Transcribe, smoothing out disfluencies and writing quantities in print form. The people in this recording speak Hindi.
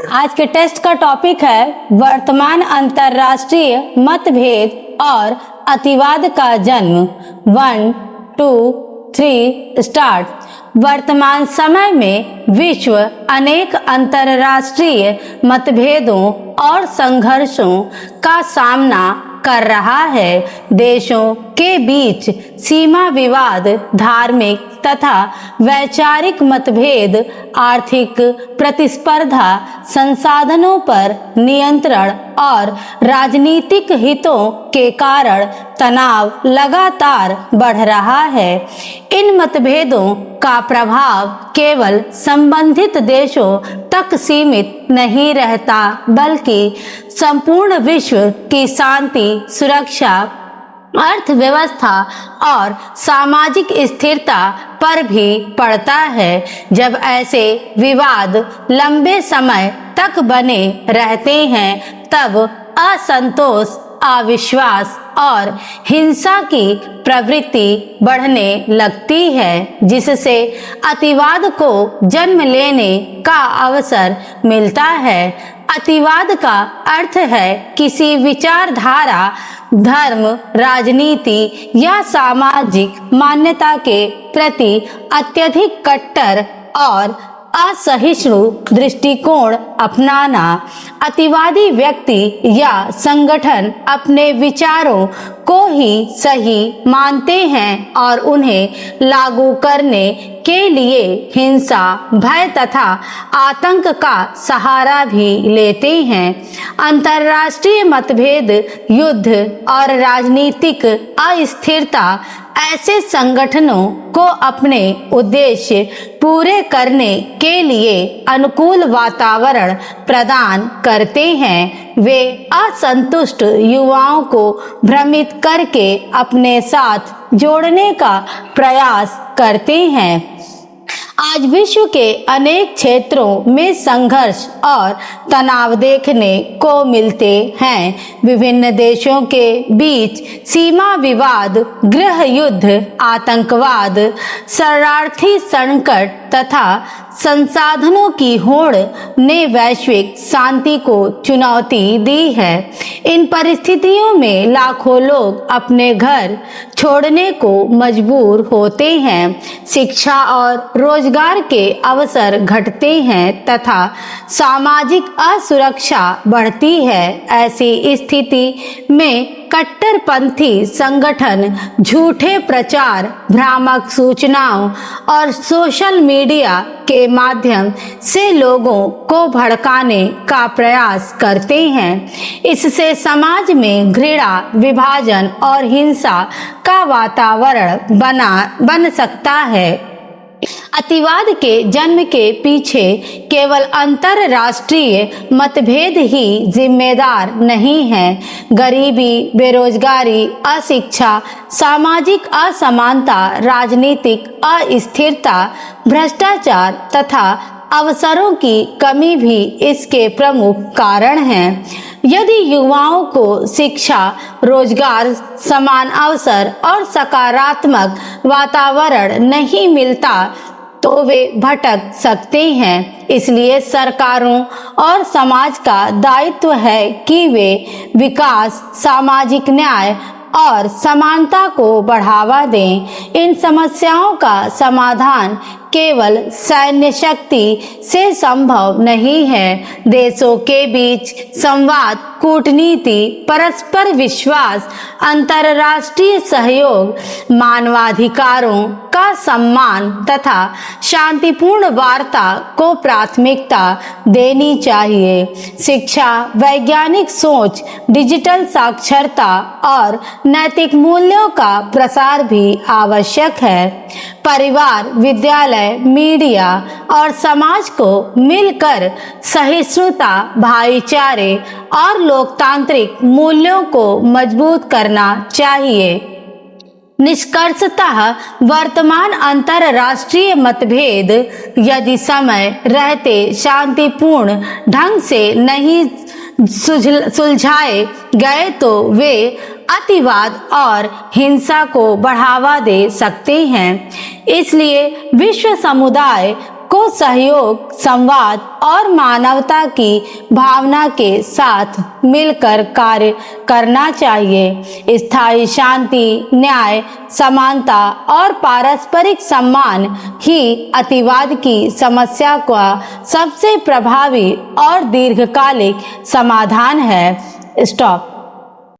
आज के टेस्ट का टॉपिक है वर्तमान अंतर्राष्ट्रीय मतभेद और अतिवाद का जन्म। 1, 2, 3 स्टार्ट। वर्तमान समय में विश्व अनेक अंतर्राष्ट्रीय मतभेदों और संघर्षों का सामना कर रहा है। देशों के बीच सीमा विवाद, धार्मिक तथा वैचारिक मतभेद, आर्थिक प्रतिस्पर्धा, संसाधनों पर नियंत्रण और राजनीतिक हितों के कारण तनाव लगातार बढ़ रहा है। इन मतभेदों का प्रभाव केवल संबंधित देशों तक सीमित नहीं रहता, बल्कि संपूर्ण विश्व की शांति, सुरक्षा, अर्थव्यवस्था और सामाजिक स्थिरता पर भी पड़ता है। जब ऐसे विवाद लंबे समय तक बने रहते हैं, तब असंतोष, अविश्वास और हिंसा की प्रवृत्ति बढ़ने लगती है, जिससे अतिवाद को जन्म लेने का अवसर मिलता है। अतिवाद का अर्थ है किसी विचारधारा, धर्म, राजनीति या सामाजिक मान्यता के प्रति अत्यधिक कट्टर और असहिष्णु दृष्टिकोण अपनाना। अतिवादी व्यक्ति या संगठन अपने विचारों को ही सही मानते हैं और उन्हें लागू करने के लिए हिंसा, भय तथा आतंक का सहारा भी लेते हैं। अंतर्राष्ट्रीय मतभेद, युद्ध और राजनीतिक अस्थिरता ऐसे संगठनों को अपने उद्देश्य पूरे करने के लिए अनुकूल वातावरण प्रदान करते हैं। वे असंतुष्ट युवाओं को भ्रमित करके अपने साथ जोड़ने का प्रयास करते हैं। आज विश्व के अनेक क्षेत्रों में संघर्ष और तनाव देखने को मिलते हैं। विभिन्न देशों के बीच सीमा विवाद, गृह युद्ध, आतंकवाद, शरणार्थी संकट तथा संसाधनों की होड़ ने वैश्विक शांति को चुनौती दी है। इन परिस्थितियों में लाखों लोग अपने घर छोड़ने को मजबूर होते हैं, शिक्षा और रोजगार के अवसर घटते हैं तथा सामाजिक असुरक्षा बढ़ती है। ऐसी स्थिति में कट्टरपंथी संगठन झूठे प्रचार, भ्रामक सूचनाओं और सोशल मीडिया के माध्यम से लोगों को भड़काने का प्रयास करते हैं। इससे समाज में घृणा, विभाजन और हिंसा का वातावरण बन सकता है। अतिवाद के जन्म के पीछे केवल अंतरराष्ट्रीय मतभेद ही जिम्मेदार नहीं है। गरीबी, बेरोजगारी, अशिक्षा, सामाजिक असमानता, राजनीतिक अस्थिरता, भ्रष्टाचार तथा अवसरों की कमी भी इसके प्रमुख कारण हैं। यदि युवाओं को शिक्षा, रोजगार, समान अवसर और सकारात्मक वातावरण नहीं मिलता तो वे भटक सकते हैं। इसलिए सरकारों और समाज का दायित्व है कि वे विकास, सामाजिक न्याय और समानता को बढ़ावा दें। इन समस्याओं का समाधान केवल सैन्य शक्ति से संभव नहीं है। देशों के बीच संवाद, कूटनीति, परस्पर विश्वास, अंतर्राष्ट्रीय सहयोग, मानवाधिकारों का सम्मान तथा शांतिपूर्ण वार्ता को प्राथमिकता देनी चाहिए। शिक्षा, वैज्ञानिक सोच, डिजिटल साक्षरता और नैतिक मूल्यों का प्रसार भी आवश्यक है। परिवार, विद्यालय, मीडिया और समाज को मिलकर सहिष्णुता, भाईचारे और लोकतांत्रिक मूल्यों को मजबूत करना चाहिए। निष्कर्षतः वर्तमान अंतरराष्ट्रीय मतभेद यदि समय रहते शांतिपूर्ण ढंग से नहीं सुलझाए गए तो वे अतिवाद और हिंसा को बढ़ावा दे सकते हैं। इसलिए विश्व समुदाय को सहयोग, संवाद और मानवता की भावना के साथ मिलकर कार्य करना चाहिए। स्थायी शांति, न्याय, समानता और पारस्परिक सम्मान ही अतिवाद की समस्या का सबसे प्रभावी और दीर्घकालिक समाधान है। स्टॉप।